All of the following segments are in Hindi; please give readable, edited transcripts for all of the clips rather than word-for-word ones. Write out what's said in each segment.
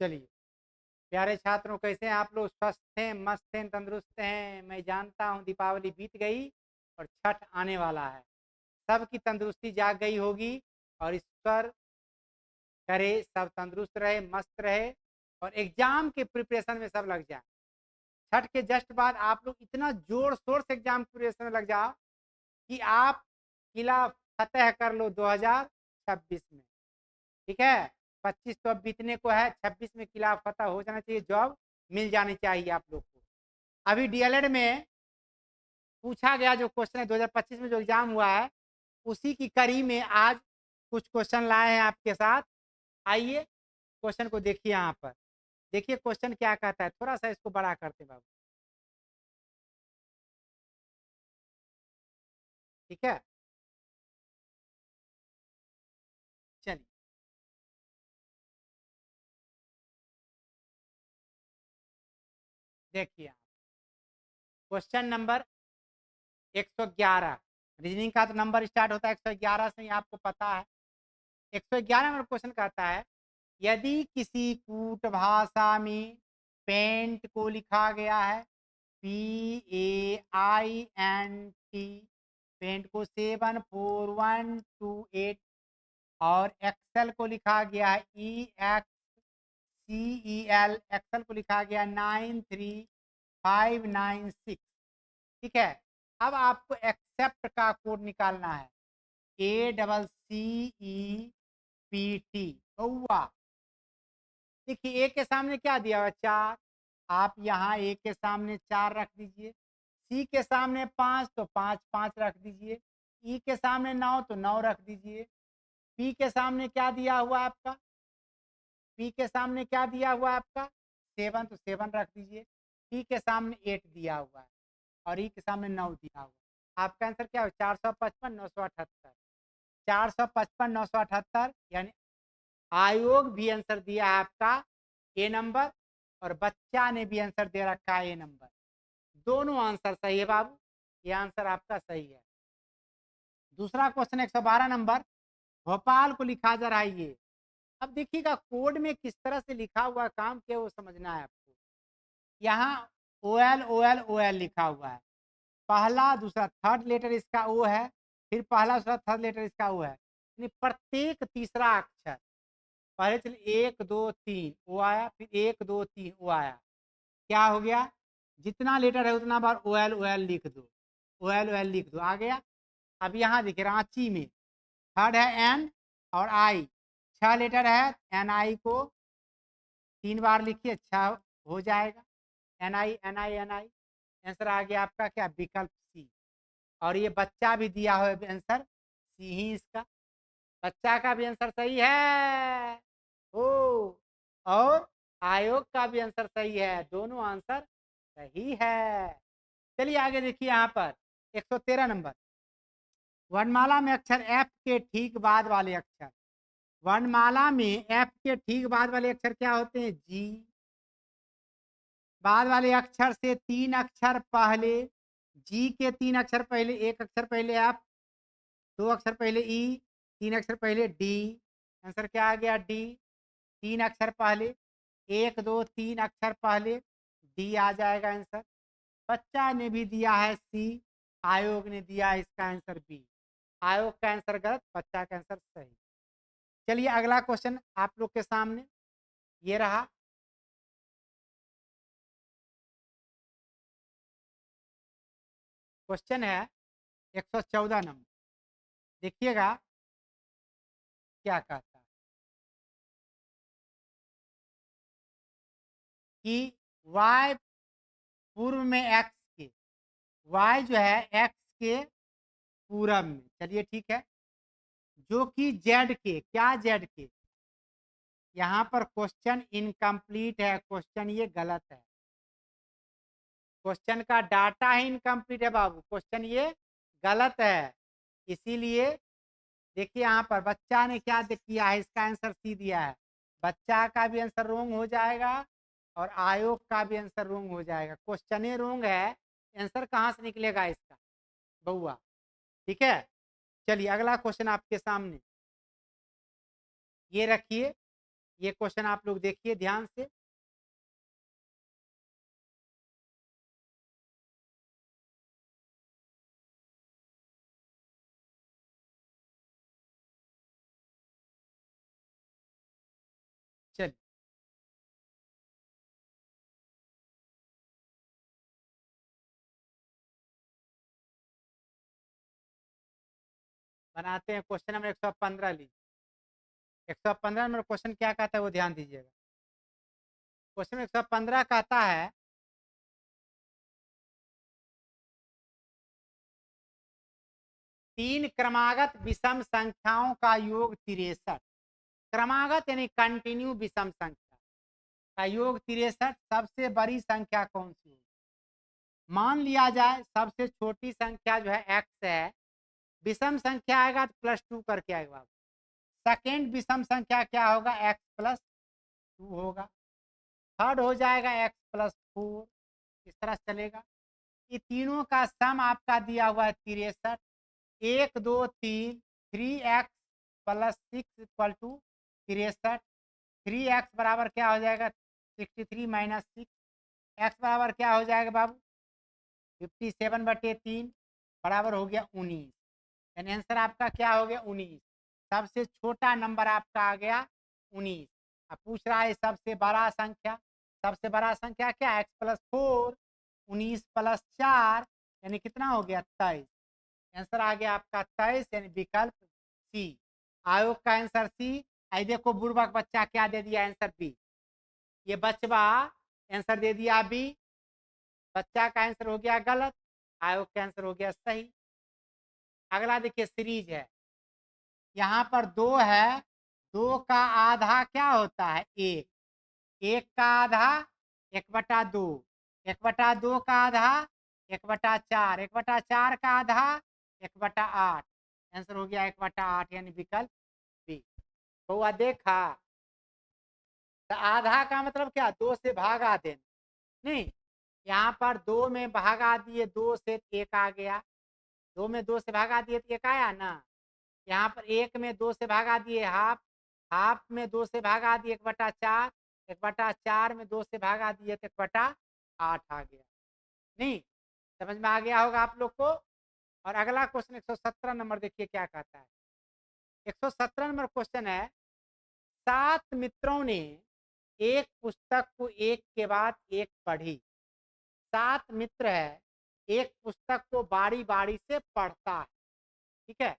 चलिए प्यारे छात्रों, कैसे हैं आप लोग? स्वस्थ हैं, मस्त हैं, तंदुरुस्त हैं? मैं जानता हूँ दीपावली बीत गई और छठ आने वाला है। सबकी तंदुरुस्ती जाग गई होगी और ईश्वर करे सब तंदुरुस्त रहे, मस्त रहे और एग्जाम के प्रिपरेशन में सब लग जाए। छठ के जस्ट बाद आप लोग इतना जोर शोर से एग्जाम प्रिपरेशन में लग जाओ कि आप किला फतेह कर लो 2026 में। ठीक है, 25 तो अब बीतने को है, 26 में किला फतेह हो जाना चाहिए, जॉब मिल जानी चाहिए आप लोग को। अभी डीएलएड में पूछा गया जो क्वेश्चन है 2025 में जो एग्जाम हुआ है, उसी की कड़ी में आज कुछ क्वेश्चन लाए हैं आपके साथ। आइए क्वेश्चन को देखिए। यहाँ पर देखिए क्वेश्चन क्या कहता है, थोड़ा सा इसको बड़ा करते बाबू। ठीक है, चलिए देखिए आप क्वेश्चन नंबर 111। रीजनिंग का तो नंबर स्टार्ट होता है 111 से ही, आपको पता है। 111 नंबर क्वेश्चन कहता है, यदि किसी कूट भाषा में पेंट को लिखा गया है PAINT, पेंट को 74128 और एक्सेल को लिखा गया है EXCEL, एक्सेल को लिखा गया 93596। ठीक है, अब आपको एक्सेप्ट का कोड निकालना है, ACCEPT। देखिए ए के सामने क्या दिया हुआ? 4। आप यहाँ ए के सामने 4 रख दीजिए, सी के सामने 5 तो 5 5 रख दीजिए, ई के सामने 9 तो 9 रख दीजिए, पी के सामने क्या दिया हुआ आपका? पी के सामने क्या दिया हुआ आपका? 7 तो 7 रख दीजिए, टी के सामने 8 दिया हुआ है और ई के सामने 9 दिया हुआ है। आपका आंसर क्या हो? 455 978। 455 978 यानी आयोग भी आंसर दिया है आपका ए नंबर और बच्चा ने भी आंसर दे रखा है ए नंबर। दोनों आंसर सही है बाबू, ये आंसर आपका सही है। दूसरा क्वेश्चन 112 नंबर, भोपाल को लिखा जा रहा है ये। अब देखिएगा कोड में किस तरह से लिखा हुआ काम किया वो समझना है आपको। यहाँ OL लिखा हुआ है, पहला दूसरा थर्ड लेटर इसका ओ है, फिर पहला दूसरा थर्ड लेटर इसका ओ है, यानी प्रत्येक तीसरा अक्षर, पहले चलिए 1 2 3 ओ आया, फिर 1 2 3 ओ आया, क्या हो गया? जितना लेटर है उतना बार OL लिख दो, OL लिख दो, आ गया। अब यहाँ देखिए रांची में थर्ड है एन और आई, 6 लेटर है, NI को 3 बार लिखिए, अच्छा हो जाएगा। NI आंसर आ गया आपका क्या? विकल्प सी। और ये बच्चा भी दिया हुआ है आंसर सी ही इसका, बच्चा का भी आंसर सही है। ओ, और आयोग का भी आंसर सही है, दोनों आंसर सही है। चलिए आगे देखिए यहाँ पर 113 नंबर, वर्णमाला में अक्षर एफ के ठीक बाद वाले अक्षर, वर्णमाला में एफ के ठीक बाद वाले अक्षर क्या होते हैं? जी। बाद वाले अक्षर से 3 अक्षर पहले, जी के 3 अक्षर पहले, 1 अक्षर पहले एफ, 2 अक्षर पहले ई, 3 अक्षर पहले डी। आंसर क्या आ गया? डी। 3 अक्षर पहले, 1 2 3 अक्षर पहले, डी आ जाएगा आंसर। बच्चा ने भी दिया है सी, आयोग ने दिया है इसका आंसर बी। आयोग का आंसर गलत, बच्चा का आंसर सही। चलिए अगला क्वेश्चन आप लोग के सामने ये रहा। क्वेश्चन है 114 नंबर, देखिएगा क्या कहता है कि y पूर्व में x के, y जो है x के पूरब में, चलिए ठीक है, जो कि z के, क्या z के? यहाँ पर क्वेश्चन इनकम्प्लीट है, क्वेश्चन ये गलत है, क्वेश्चन का डाटा ही इनकम्प्लीट है बाबू, क्वेश्चन ये गलत है। इसीलिए देखिए यहाँ पर बच्चा ने क्या किया है, इसका आंसर सी दिया है, बच्चा का भी आंसर रोंग हो जाएगा और आयोग का भी आंसर रोंग हो जाएगा। क्वेश्चन ही रोंग है, आंसर कहाँ से निकलेगा इसका बउआ? ठीक है, चलिए अगला क्वेश्चन आपके सामने ये रखिए। ये क्वेश्चन आप लोग देखिए ध्यान से। चलिए बनाते हैं क्वेश्चन नंबर 115 लीजिए। 115 नंबर क्वेश्चन क्या कहता है वो ध्यान दीजिएगा। क्वेश्चन 115 कहता है तीन क्रमागत विषम संख्याओं का योग 63। क्रमागत यानी कंटिन्यू विषम संख्या का योग 63 सबसे बड़ी संख्या कौन सी होगी? मान लिया जाए सबसे छोटी संख्या जो है x है, विषम संख्या आएगा तो +2 करके आएगा। सेकेंड विषम संख्या क्या होगा? x+2 होगा। थर्ड हो जाएगा x+4, इस तरह चलेगा। ये तीनों का सम आपका दिया हुआ है 63। 1 2 3 3x+6 = 63। 3x बराबर क्या हो जाएगा? 63 - 6। x बराबर क्या हो जाएगा बाबू? 57/3 बराबर हो गया 19। यानी आंसर आपका क्या हो गया? 19। सबसे छोटा नंबर आपका आ गया 19। अब पूछ रहा है सबसे बड़ा संख्या। सबसे बड़ा संख्या क्या? x+4। 19 + 4 यानी कितना हो गया? 23। आंसर आ गया आपका 23 यानी विकल्प सी। आयोग का आंसर सी। आई देखो बुर्बक बच्चा क्या दे दिया? Answer B. ये बचवा आंसर दे दिया बी। बच्चा का आंसर हो गया गलत, आयोग का आंसर हो गया सही। अगला देखिए सीरीज है। यहाँ पर 2 है, 2 का आधा क्या होता है? 1। 1 का आधा 1/2। 1/2 का आधा 1/4। 1/4 का आधा 1/8। आंसर हो गया 1/8 यानी विकल्प बी। हुआ देखा? तो आधा का मतलब क्या? 2 से भागा देना। नहीं, यहाँ पर 2 में भागा दिए, 2 से 1 आ गया। 2 में 2 से भागा दिए तो 1 आया ना। यहाँ पर 1 में 2 से भागा दिए हाफ। हाफ में 2 से भागा दिए 1/4। 1/4 में 2 से भागा दिए तो 1/8 आ गया। नहीं समझ में आ गया होगा आप लोग को। और अगला क्वेश्चन 117 नंबर देखिए क्या कहता है। 117 नंबर क्वेश्चन है 7 मित्रों ने एक पुस्तक को एक के बाद एक पढ़ी। 7 मित्र है, एक पुस्तक को बारी बारी से पढ़ता है। ठीक है।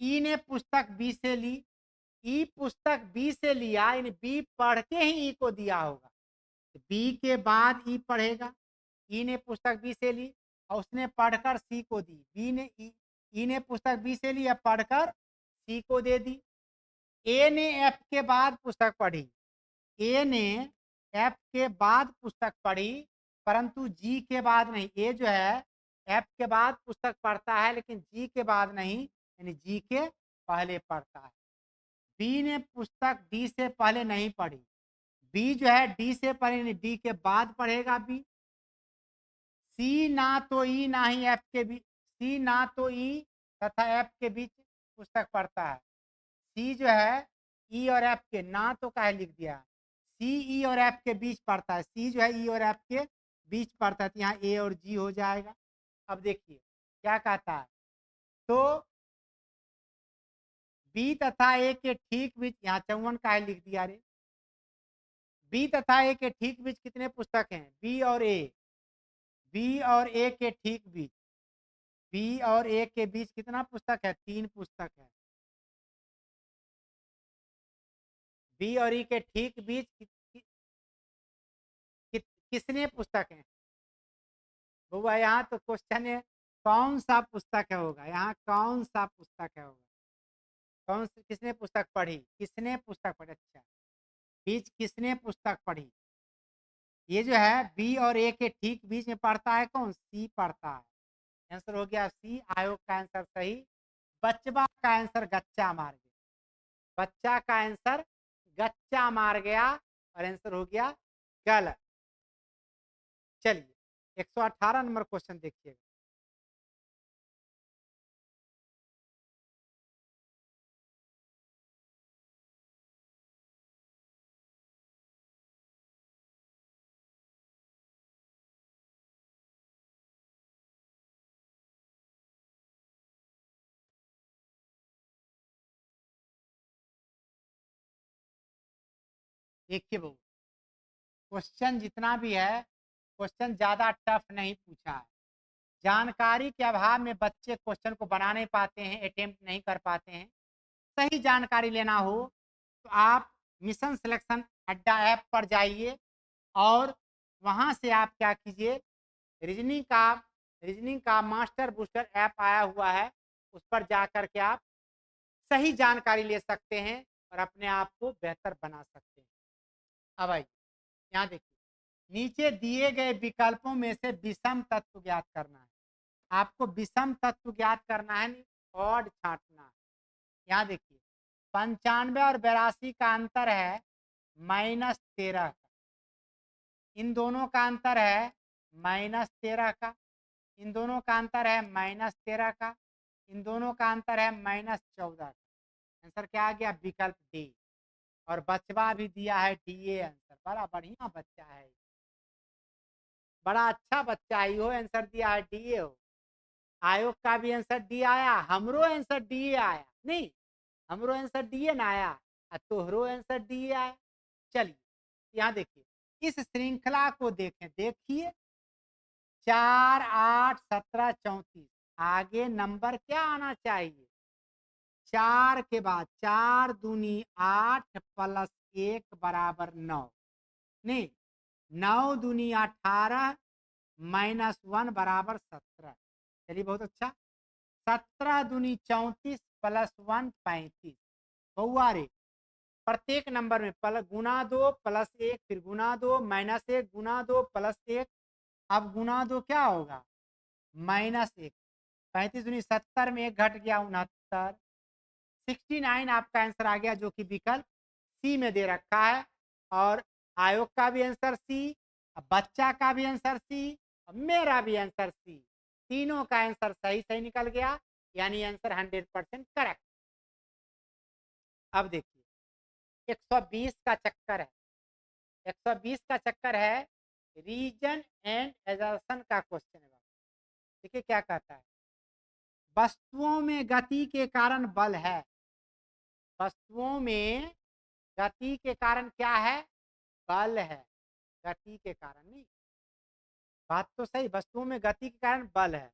ई ने पुस्तक बी से ली। ई पुस्तक बी से लिया यानी बी पढ़ के ही ई को दिया होगा। बी के बाद ई पढ़ेगा। ई ने पुस्तक बी से ली और उसने पढ़कर सी को दी। बी ने ई ने पुस्तक बी से ली या पढ़कर सी को दे दी। ए ने एफ के बाद पुस्तक पढ़ी। ए ने एफ के बाद पुस्तक पढ़ी परंतु जी के बाद नहीं। ए जो है एफ के बाद पुस्तक पढ़ता है लेकिन जी के बाद नहीं, यानी जी के पहले पढ़ता है। बी ने पुस्तक डी से पहले नहीं पढ़ी। बी जो है डी से पढ़े, डी के बाद पढ़ेगा बी। सी ना तो ई ना ही एफ के बीच, सी ना तो ई तथा एफ के बीच पुस्तक पढ़ता है। सी जो है ई और एफ के ना तो काहे लिख दिया? सी ई और एफ के बीच पढ़ता है। सी जो है ई और एफ के बीच पढ़ता है तो यहाँ ए और जी हो जाएगा। अब देखिए क्या कहता है। तो बी तथा ए के ठीक बीच, यहाँ 54 काहे लिख दिया रे? बी तथा ए के ठीक बीच कितने पुस्तक हैं? बी और ए। बी और ए के ठीक बीच, बी और ए के बीच कितना पुस्तक है? 3 पुस्तक है। बी और ई के ठीक बीच किसने पुस्तक है? बुआ यहाँ तो क्वेश्चन है कौन सा पुस्तक है होगा। यहाँ कौन सा पुस्तक है होगा? कौन सी किसने पुस्तक पढ़ी? किसने पुस्तक पढ़ी? अच्छा, बीच किसने पुस्तक पढ़ी? ये जो है बी और ए के ठीक बीच में पढ़ता है कौन? सी पढ़ता है। आंसर हो गया सी। आयोग का आंसर सही। बचवा का आंसर गच्चा मार गया। बच्चा का आंसर गच्चा मार गया और आंसर हो गया गलत। चलिए 118 नंबर क्वेश्चन देखिएगा। देखिए बहू, क्वेश्चन जितना भी है, क्वेश्चन ज़्यादा टफ नहीं पूछा है। जानकारी के अभाव में बच्चे क्वेश्चन को बना नहीं पाते हैं, अटेम्प्ट नहीं कर पाते हैं। सही जानकारी लेना हो तो आप मिशन सिलेक्शन अड्डा ऐप पर जाइए और वहाँ से आप क्या कीजिए, रीजनिंग का मास्टर बूस्टर ऐप आया हुआ है, उस पर जा कर के आप सही जानकारी ले सकते हैं और अपने आप को बेहतर बना सकते हैं। अब आइए यहाँ देखिए, नीचे दिए गए विकल्पों में से विषम तत्व ज्ञात करना है। आपको विषम तत्व ज्ञात करना है, ऑड छांटना है। यहाँ देखिए 95 और 82 का अंतर है -13 का, इन दोनों का अंतर है -13 का, इन दोनों का अंतर है -13 का, इन दोनों का अंतर है -14 का। आंसर क्या आ गया? विकल्प डी। और बचवा भी दिया है डी आंसर। बड़ा बढ़िया बच्चा है, बड़ा अच्छा बच्चा है, हो आंसर दिया है डी हो। आयोग का भी आंसर डी आया, हमरो आंसर डी आया, नहीं हमरो आंसर डी ना आया, तोहरो आंसर डी आया। चलिए यहाँ देखिए, इस श्रृंखला को देखें, देखिए 4, 8, 17, 34, आगे नंबर क्या आना चाहिए? 4 के बाद 4 दूनी 8 प्लस 1 बराबर 9, नहीं 9 दूनी 18 -1 बराबर 17। चलिए बहुत अच्छा। 17 दूनी 34 प्लस 1 35। बउआ रे, प्रत्येक नंबर में गुना 2 प्लस 1, फिर गुना 2 -1, गुना 2 प्लस 1, अब गुना 2 क्या होगा? -1। 35 दूनी 70 में 1 घट गया 69। 69 आपका आंसर आ गया, जो कि विकल्प सी में दे रखा है। और आयोग का भी आंसर सी, बच्चा का भी आंसर सी, मेरा भी आंसर सी। तीनों का आंसर सही सही निकल गया, यानी आंसर 100% करेक्ट। अब देखिए 120 का चक्कर है, 120 का चक्कर है रीजन एंड एजर्शन का क्वेश्चन है। देखिए क्या कहता है, वस्तुओं में गति के कारण बल है। वस्तुओं में गति के कारण क्या है? बल है। गति के कारण नहीं, बात तो सही, वस्तुओं में गति के कारण बल है,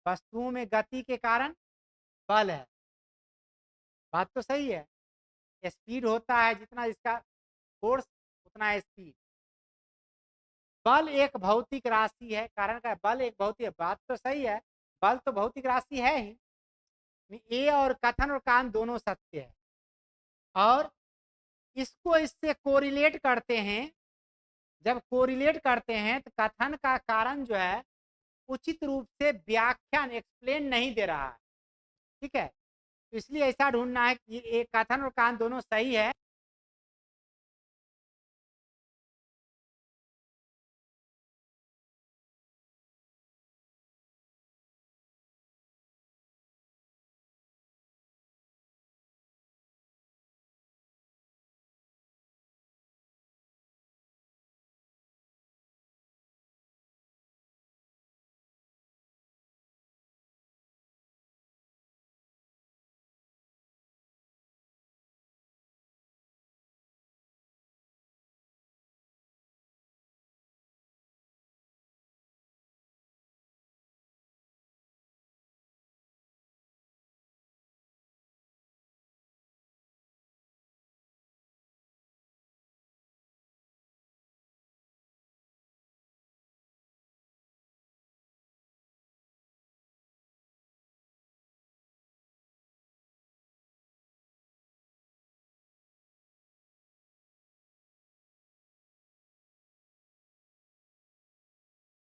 वस्तुओं में गति के कारण बल है, बात तो सही है। स्पीड होता है जितना इसका फोर्स उतना स्पीड। बल एक भौतिक राशि है, कारण का बल एक भौतिक, बात तो सही है, बल तो भौतिक राशि है ही। ए और कथन और कान दोनों सत्य है, और इसको इससे कोरिलेट करते हैं। जब कोरिलेट करते हैं तो कथन का कारण जो है उचित रूप से व्याख्यान एक्सप्लेन नहीं दे रहा है, ठीक है। तो इसलिए ऐसा ढूंढना है कि एक कथन और कान दोनों सही है,